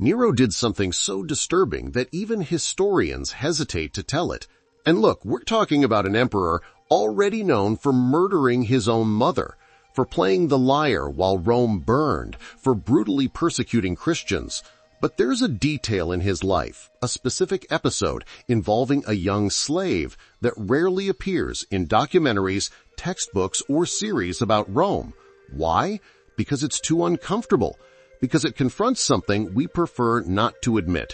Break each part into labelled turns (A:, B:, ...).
A: Nero did something so disturbing that even historians hesitate to tell it. And look, we're talking about an emperor already known for murdering his own mother, for playing the liar while Rome burned, for brutally persecuting Christians. But there's a detail in his life, a specific episode involving a young slave that rarely appears in documentaries, textbooks, or series about Rome. Why? Because it's too uncomfortable. Because it confronts something we prefer not to admit,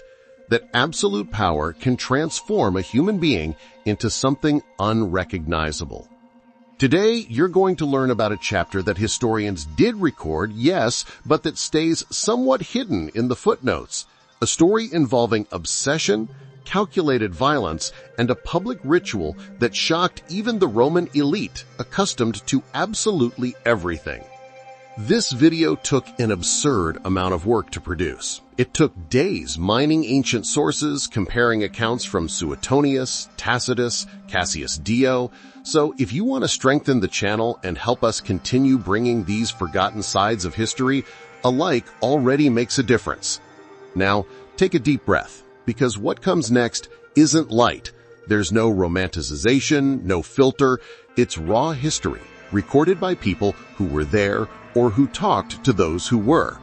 A: that absolute power can transform a human being into something unrecognizable. Today, you're going to learn about a chapter that historians did record, yes, but that stays somewhat hidden in the footnotes, a story involving obsession, calculated violence, and a public ritual that shocked even the Roman elite accustomed to absolutely everything. This video took an absurd amount of work to produce. It took days mining ancient sources, comparing accounts from Suetonius, Tacitus, Cassius Dio. So if you want to strengthen the channel and help us continue bringing these forgotten sides of history, a like already makes a difference. Now, take a deep breath, because what comes next isn't light. There's no romanticization, no filter. It's raw history, recorded by people who were there or who talked to those who were.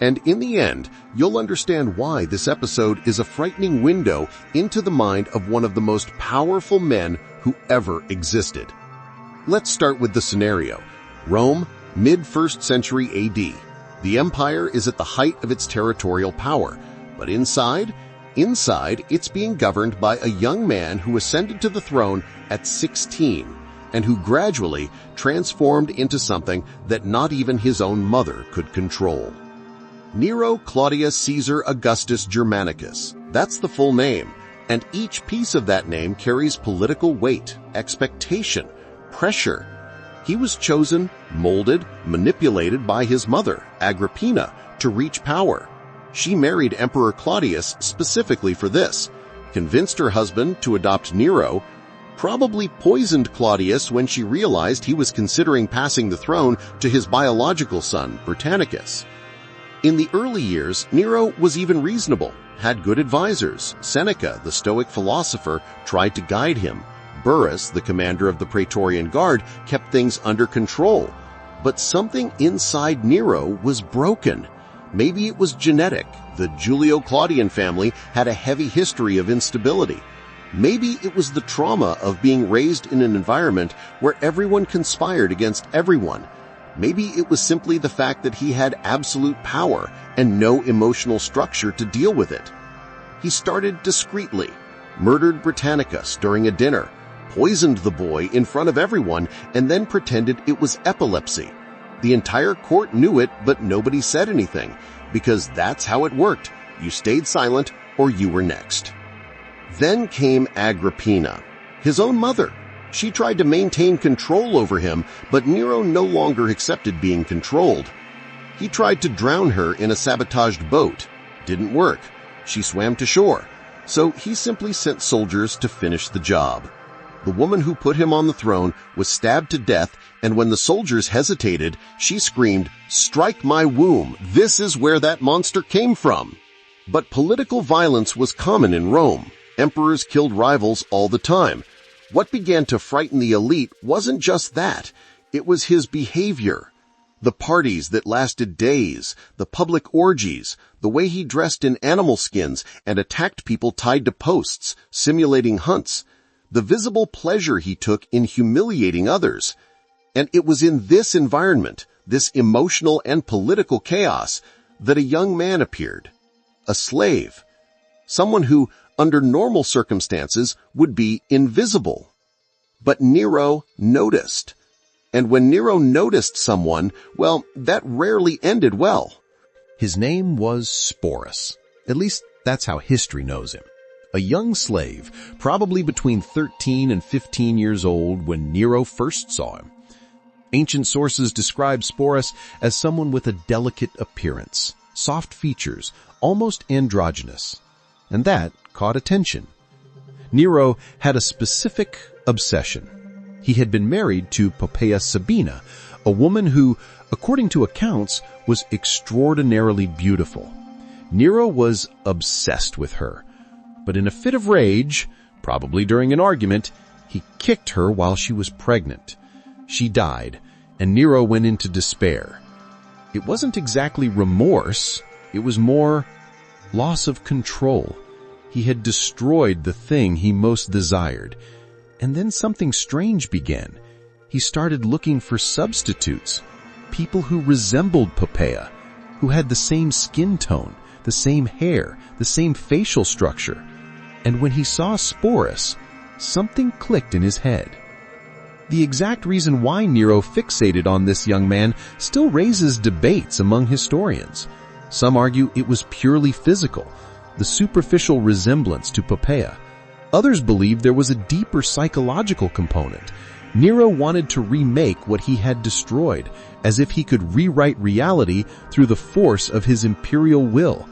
A: And in the end, you'll understand why this episode is a frightening window into the mind of one of the most powerful men who ever existed. Let's start with the scenario. Rome, mid-1st century AD. The empire is at the height of its territorial power, but inside it's being governed by a young man who ascended to the throne at 16 and who gradually transformed into something that not even his own mother could control. Nero Claudius Caesar Augustus Germanicus. That's the full name, and each piece of that name carries political weight, expectation, pressure. He was chosen, molded, manipulated by his mother, Agrippina, to reach power. She married Emperor Claudius specifically for this, convinced her husband to adopt Nero, probably poisoned Claudius when she realized he was considering passing the throne to his biological son, Britannicus. In the early years, Nero was even reasonable, had good advisors. Seneca, the Stoic philosopher, tried to guide him. Burrus, the commander of the Praetorian Guard, kept things under control. But something inside Nero was broken. Maybe it was genetic. The Julio-Claudian family had a heavy history of instability. Maybe it was the trauma of being raised in an environment where everyone conspired against everyone. Maybe it was simply the fact that he had absolute power and no emotional structure to deal with it. He started discreetly, murdered Britannicus during a dinner, poisoned the boy in front of everyone, and then pretended it was epilepsy. The entire court knew it, but nobody said anything, because that's how it worked. You stayed silent or you were next. Then came Agrippina, his own mother. She tried to maintain control over him, but Nero no longer accepted being controlled. He tried to drown her in a sabotaged boat. Didn't work. She swam to shore. So he simply sent soldiers to finish the job. The woman who put him on the throne was stabbed to death, and when the soldiers hesitated, she screamed, "Strike my womb! This is where that monster came from!" But political violence was common in Rome. Emperors killed rivals all the time. What began to frighten the elite wasn't just that. It was his behavior. The parties that lasted days, the public orgies, the way he dressed in animal skins and attacked people tied to posts, simulating hunts, the visible pleasure he took in humiliating others. And it was in this environment, this emotional and political chaos, that a young man appeared. A slave. Someone who, under normal circumstances, would be invisible. But Nero noticed. And when Nero noticed someone, well, that rarely ended well.
B: His name was Sporus. At least that's how history knows him. A young slave, probably between 13 and 15 years old when Nero first saw him. Ancient sources describe Sporus as someone with a delicate appearance, soft features, almost androgynous. And that caught attention. Nero had a specific obsession. He had been married to Poppaea Sabina, a woman who, according to accounts, was extraordinarily beautiful. Nero was obsessed with her. But in a fit of rage, probably during an argument, he kicked her while she was pregnant. She died, and Nero went into despair. It wasn't exactly remorse, it was more loss of control. He had destroyed the thing he most desired. And then something strange began. He started looking for substitutes, people who resembled Poppaea, who had the same skin tone, the same hair, the same facial structure. And when he saw Sporus, something clicked in his head. The exact reason why Nero fixated on this young man still raises debates among historians. Some argue it was purely physical, the superficial resemblance to Poppaea. Others believe there was a deeper psychological component. Nero wanted to remake what he had destroyed, as if he could rewrite reality through the force of his imperial will.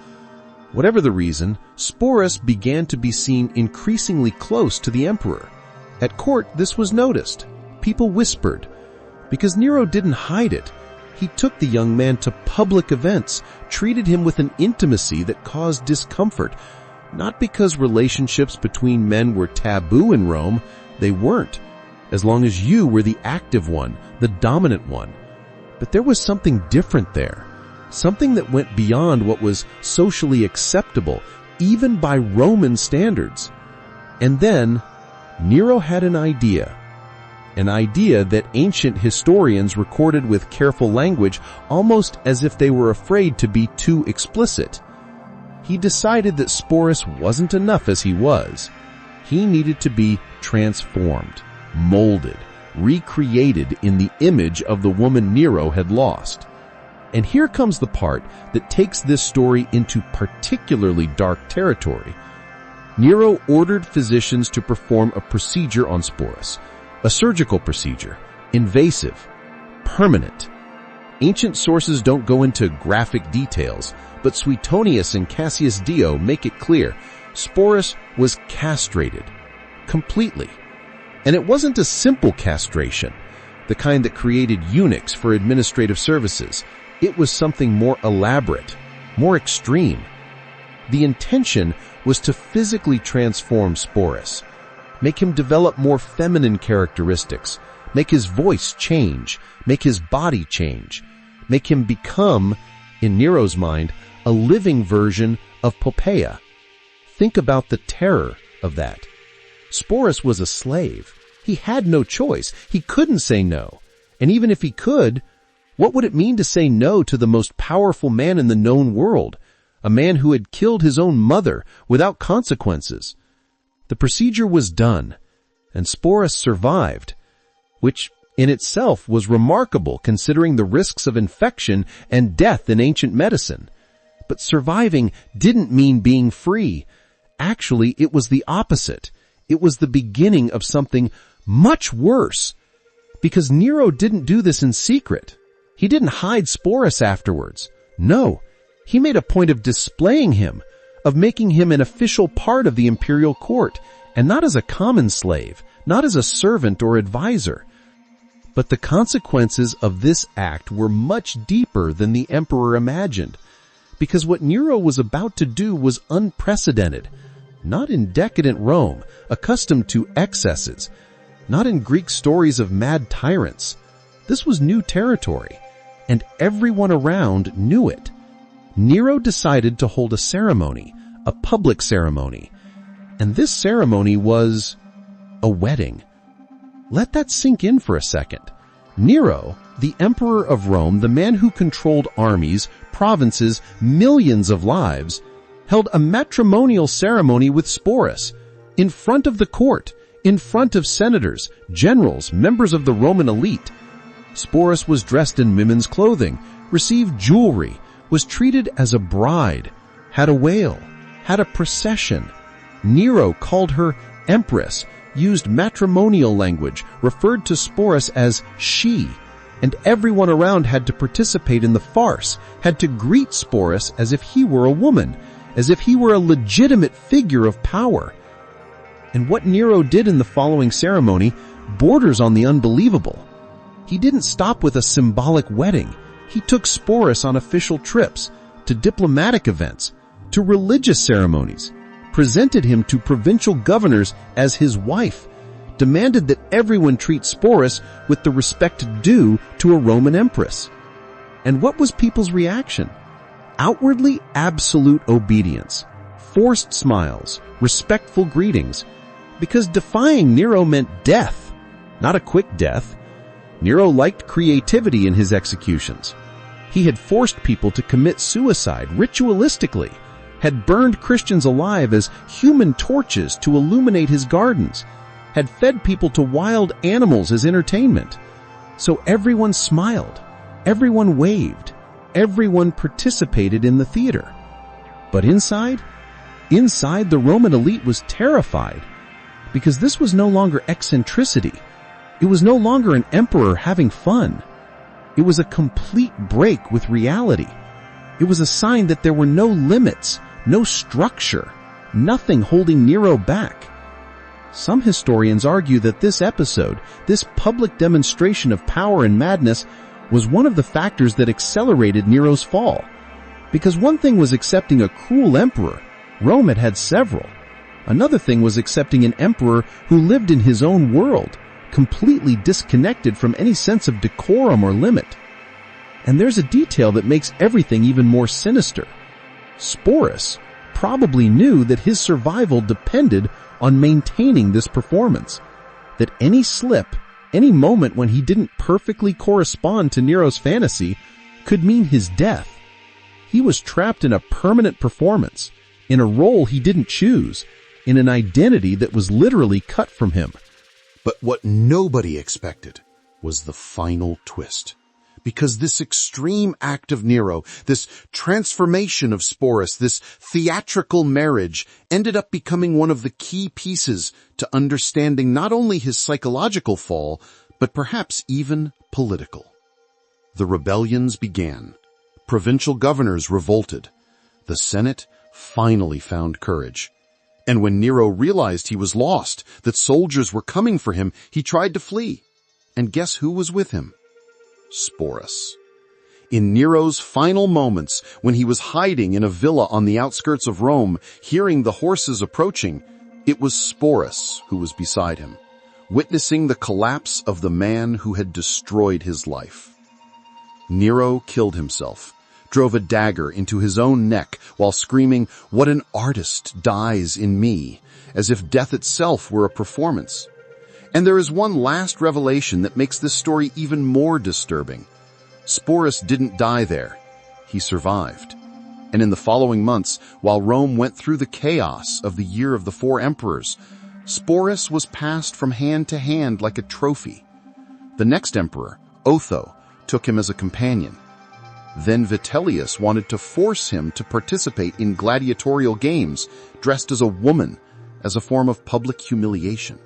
B: Whatever the reason, Sporus began to be seen increasingly close to the emperor. At court, this was noticed. People whispered. Because Nero didn't hide it, he took the young man to public events, treated him with an intimacy that caused discomfort. Not because relationships between men were taboo in Rome, they weren't, as long as you were the active one, the dominant one. But there was something different there, something that went beyond what was socially acceptable, even by Roman standards. And then, Nero had an idea that ancient historians recorded with careful language, almost as if they were afraid to be too explicit. He decided that Sporus wasn't enough as he was. He needed to be transformed, molded, recreated in the image of the woman Nero had lost. And here comes the part that takes this story into particularly dark territory. Nero ordered physicians to perform a procedure on Sporus, a surgical procedure, invasive, permanent. Ancient sources don't go into graphic details, but Suetonius and Cassius Dio make it clear Sporus was castrated, completely. And it wasn't a simple castration, the kind that created eunuchs for administrative services. It was something more elaborate, more extreme. The intention was to physically transform Sporus, make him develop more feminine characteristics, make his voice change, make his body change, make him become, in Nero's mind, a living version of Poppaea. Think about the terror of that. Sporus was a slave. He had no choice. He couldn't say no. And even if he could, what would it mean to say no to the most powerful man in the known world, a man who had killed his own mother without consequences? The procedure was done, and Sporus survived, which in itself was remarkable considering the risks of infection and death in ancient medicine. But surviving didn't mean being free. Actually, it was the opposite. It was the beginning of something much worse. Because Nero didn't do this in secret. He didn't hide Sporus afterwards. No, he made a point of displaying him, of making him an official part of the imperial court, and not as a common slave, not as a servant or advisor. But the consequences of this act were much deeper than the emperor imagined, because what Nero was about to do was unprecedented, not in decadent Rome, accustomed to excesses, not in Greek stories of mad tyrants. This was new territory, and everyone around knew it. Nero decided to hold a ceremony, a public ceremony, and this ceremony was a wedding. Let that sink in for a second. Nero, the emperor of Rome, the man who controlled armies, provinces, millions of lives, held a matrimonial ceremony with Sporus, in front of the court, in front of senators, generals, members of the Roman elite. Sporus was dressed in women's clothing, received jewelry, was treated as a bride, had a wail, had a procession. Nero called her empress, used matrimonial language, referred to Sporus as she, and everyone around had to participate in the farce, had to greet Sporus as if he were a woman, as if he were a legitimate figure of power. And what Nero did in the following ceremony borders on the unbelievable. He didn't stop with a symbolic wedding. He took Sporus on official trips, to diplomatic events, to religious ceremonies, presented him to provincial governors as his wife, demanded that everyone treat Sporus with the respect due to a Roman empress. And what was people's reaction? Outwardly absolute obedience, forced smiles, respectful greetings, because defying Nero meant death, not a quick death. Nero liked creativity in his executions. He had forced people to commit suicide ritualistically, had burned Christians alive as human torches to illuminate his gardens, had fed people to wild animals as entertainment. So everyone smiled, everyone waved, everyone participated in the theater. But inside the Roman elite was terrified, because this was no longer eccentricity. It was no longer an emperor having fun. It was a complete break with reality. It was a sign that there were no limits, no structure, nothing holding Nero back. Some historians argue that this episode, this public demonstration of power and madness, was one of the factors that accelerated Nero's fall. Because one thing was accepting a cruel emperor. Rome had had several. Another thing was accepting an emperor who lived in his own world, completely disconnected from any sense of decorum or limit. And there's a detail that makes everything even more sinister. Sporus probably knew that his survival depended on maintaining this performance, that any slip, any moment when he didn't perfectly correspond to Nero's fantasy could mean his death. He was trapped in a permanent performance, in a role he didn't choose, in an identity that was literally cut from him.
A: But what nobody expected was the final twist. Because this extreme act of Nero, this transformation of Sporus, this theatrical marriage, ended up becoming one of the key pieces to understanding not only his psychological fall, but perhaps even political. The rebellions began. Provincial governors revolted. The Senate finally found courage. And when Nero realized he was lost, that soldiers were coming for him, he tried to flee. And guess who was with him? Sporus. In Nero's final moments, when he was hiding in a villa on the outskirts of Rome, hearing the horses approaching, it was Sporus who was beside him, witnessing the collapse of the man who had destroyed his life. Nero killed himself, drove a dagger into his own neck while screaming, "What an artist dies in me," as if death itself were a performance. And there is one last revelation that makes this story even more disturbing. Sporus didn't die there. He survived. And in the following months, while Rome went through the chaos of the Year of the Four Emperors, Sporus was passed from hand to hand like a trophy. The next emperor, Otho, took him as a companion. Then Vitellius wanted to force him to participate in gladiatorial games, dressed as a woman, as a form of public humiliation.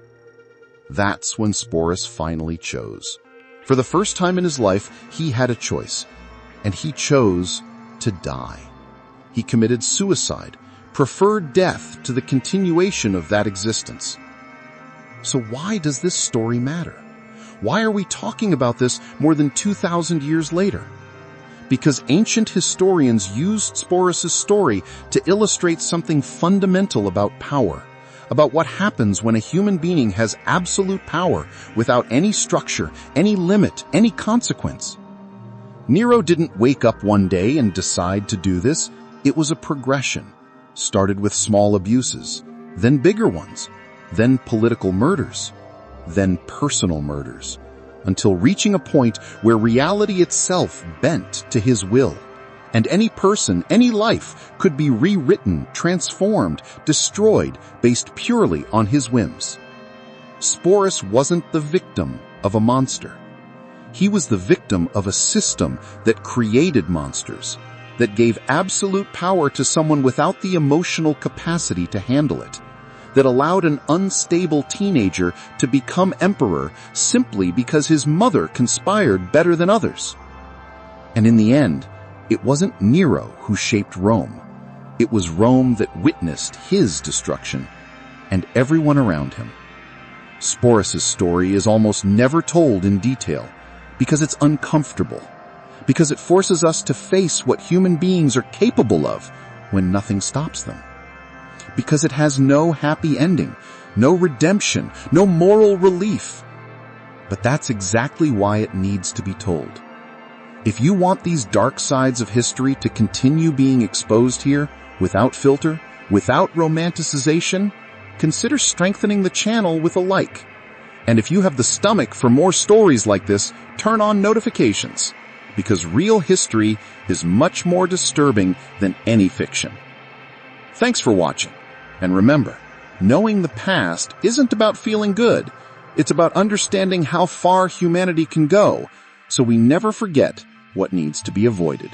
A: That's when Sporus finally chose. For the first time in his life, he had a choice, and he chose to die. He committed suicide, preferred death to the continuation of that existence. So why does this story matter? Why are we talking about this more than 2,000 years later? Because ancient historians used Sporus' story to illustrate something fundamental about power, about what happens when a human being has absolute power without any structure, any limit, any consequence. Nero didn't wake up one day and decide to do this. It was a progression. Started with small abuses, then bigger ones, then political murders, then personal murders, until reaching a point where reality itself bent to his will. And any person, any life, could be rewritten, transformed, destroyed, based purely on his whims. Sporus wasn't the victim of a monster. He was the victim of a system that created monsters, that gave absolute power to someone without the emotional capacity to handle it, that allowed an unstable teenager to become emperor simply because his mother conspired better than others. And in the end, it wasn't Nero who shaped Rome. It was Rome that witnessed his destruction, and everyone around him. Sporus' story is almost never told in detail, because it's uncomfortable, because it forces us to face what human beings are capable of
B: when nothing stops them. Because it has no happy ending, no redemption, no moral relief. But that's exactly why it needs to be told. If you want these dark sides of history to continue being exposed here, without filter, without romanticization, consider strengthening the channel with a like. And if you have the stomach for more stories like this, turn on notifications, because real history is much more disturbing than any fiction. Thanks for watching. And remember, knowing the past isn't about feeling good. It's about understanding how far humanity can go, so we never forget what needs to be avoided.